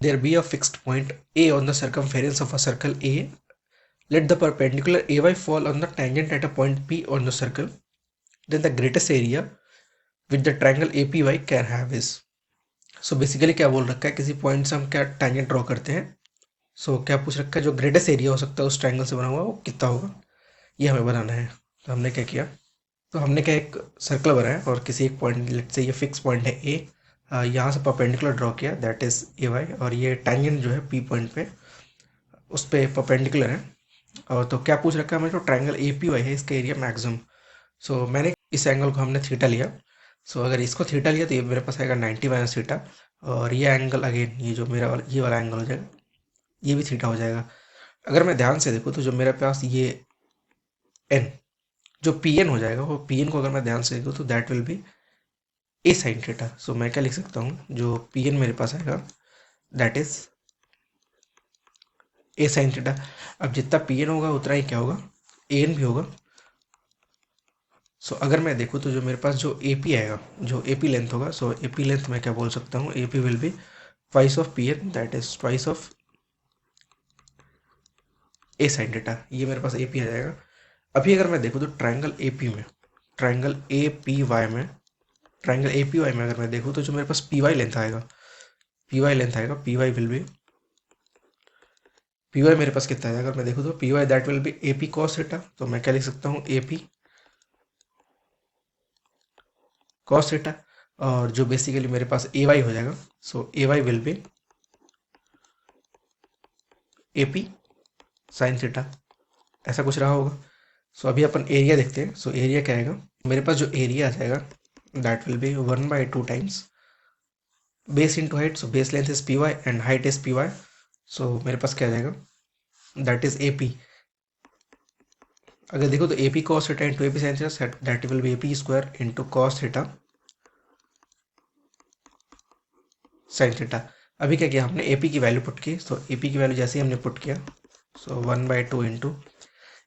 there be a fixed point A on the circumference of a circle A. Let the perpendicular AY fall on the tangent at a point P on the circle. Then the greatest area which the triangle APY can have is. So basically क्या बोल रखा है, किसी point से हम क्या tangent draw करते हैं. सो क्या पूछ रखा है, जो ग्रेटेस्ट एरिया हो सकता है उस ट्रायंगल से बना हुआ वो कितना होगा, ये हमें बनाना है. तो हमने क्या किया, तो हमने क्या एक सर्कल बनाया और किसी एक पॉइंट, लेट से ये फिक्स पॉइंट है ए, यहाँ से परपेंडिकुलर ड्रॉ किया, दैट इज ए वाई, और ये टैंजेंट जो है पी पॉइंट पे उस पर परपेंडिकुलर है. और तो क्या पूछ रखा है हमें, जो ट्रायंगल ए पी वाई है इसका एरिया मैक्सिमम. सो मैंने इस एंगल को हमने थीटा लिया. सो अगर इसको थीटा लिया तो ये मेरे पास आएगा 90 माइनस थीटा. और ये एंगल अगेन, ये जो मेरा वाला ये वाला एंगल हो जाएगा, ये भी थीटा हो जाएगा. अगर मैं ध्यान से देखूँ तो जो मेरे पास ये एन, जो पी एन हो जाएगा, वो पी एन को अगर मैं ध्यान से देखूँ तो that will be a sine theta. So मैं क्या लिख सकता हूँ, जो पी एन मेरे पास आएगा that is a sine theta. अब जितना पी एन होगा उतना ही क्या होगा, ए एन भी होगा. सो अगर मैं देखूँ तो जो मेरे पास जो ए पी आएगा, जो ए पी लेंथ होगा, सो ए पी लेंथ मैं क्या बोल सकता हूँ, A P will be twice of P N, that is twice of A sine theta. ये मेरे पास ए पी आ जाएगा. अभी अगर मैं देखूँ तो ट्राइंगल ए पी में, ट्राइंगल ए पी वाई में, ट्राइंगल ए पी वाई में अगर मैं देखूँ तो जो मेरे पास पी वाई लेंथ आएगा, पी वाई लेंथ आएगा, P Y will be, P Y मेरे पास कितना आएगा, अगर मैं देखूँ तो P Y that will be A P cos theta. तो मैं क्या लिख सकता हूँ, ए पी कॉस थीटा. और जो बेसिकली मेरे पास ए वाई हो जाएगा, so A Y will be A P sine theta. ऐसा कुछ रहा होगा. सो अभी अपन एरिया देखते हैं. सो एरिया क्या आएगा, मेरे पास जो एरिया आ जाएगा that will be 1/2 times base into height. So base length is P Y and height is P Y. So मेरे पास क्या आ जाएगा, दैट इज ए पी. अगर देखो तो ए P cos theta into A P sine theta, that will be A P square into cos theta sine theta. अभी क्या किया हमने, ए पी की वैल्यू पुट की. सो ए पी की वैल्यू जैसे ही हमने पुट किया, सो 1/2 इंटू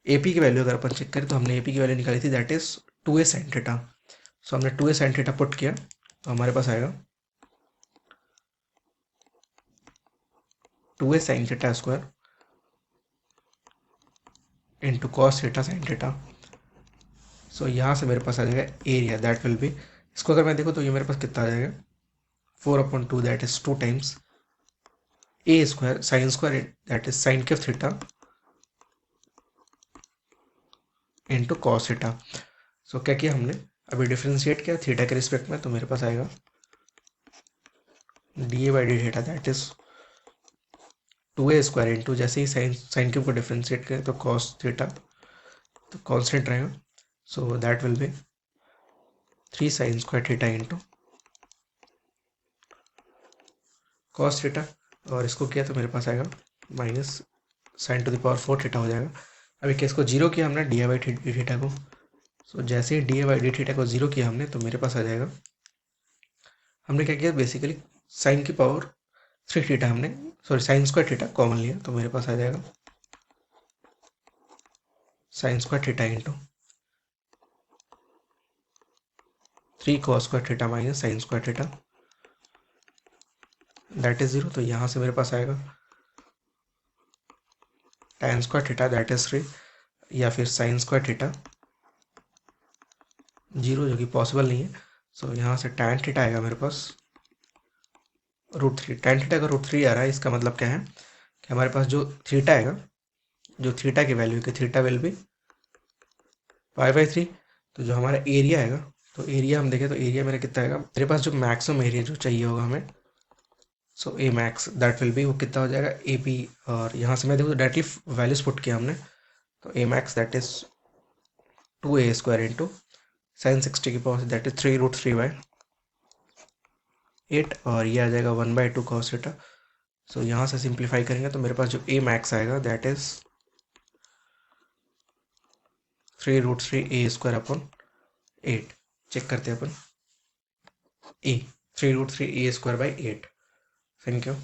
ए पी की वैल्यू अगर अपन चेक करें तो हमने ए पी की वैल्यू निकाली थी, that is 2a sine theta. So हमने 2a साइन थीटा पुट किया तो हमारे पास आएगा 2a sine theta square into cos theta sine theta. So यहाँ से मेरे पास आ जाएगा एरिया, दैट विल बी, इसको अगर मैं देखूँ तो ये मेरे पास कितना आ जाएगा, 4/2, that is 2 times a square sine square, that is sine cube theta into cos theta. So क्या किया हमने, अभी डिफ्रेंशिएट किया थीटा के रिस्पेक्ट में, तो मेरे पास आएगा D A by D theta, that is 2a square into, जैसे ही साइन क्यूब को डिफ्रेंशिएट करें तो कॉस थीटा तो कांस्टेंट रहेगा. So that will B 3 sine square theta into cos theta. और इसको किया तो मेरे पास आएगा minus sign to the power 4 theta हो जाएगा. अभी क्या इसको जीरो किया हमने D A by D theta को. सो जैसे ही D A by D theta को जीरो किया हमने तो मेरे पास आ जाएगा, हमने क्या किया बेसिकली साइन की पावर 3 थीटा, हमने sorry sine square theta common लिया, तो मेरे पास आ जाएगा sine square theta into 3 cos square theta minus sine square theta, that is zero. तो यहाँ से मेरे पास आएगा tan square theta that is 3, या फिर साइन स्क्वायर थीटा जीरो, जो कि पॉसिबल नहीं है. सो यहाँ से tan थीटा आएगा मेरे पास √3. tan थीटा का √3 आ रहा है, इसका मतलब क्या है कि हमारे पास जो थीटा आएगा, जो थीटा की वैल्यू है, थीटा विल बी π/3. तो जो हमारा एरिया आएगा, तो एरिया हम देखें तो एरिया मेरा कितना आएगा, मेरे पास जो मैक्सिमम एरिया जो चाहिए होगा हमें, सो ए मैक्स दैट विल बी, वो कितना हो जाएगा ए पी. और यहाँ से मैं देखूँ तो डायरेक्टली वैल्यूज पुट किया हमने, तो a max that is 2a square into sine 60 की पावर दैट इज 3√3/8, और ये आ जाएगा 1/2 कॉस थीटा. सो यहाँ से सिंप्लीफाई करेंगे तो मेरे पास जो ए मैक्स आएगा दैट इज 3√3a² चेक करते हैं अपन, ए 3√3a² 8. Thank you.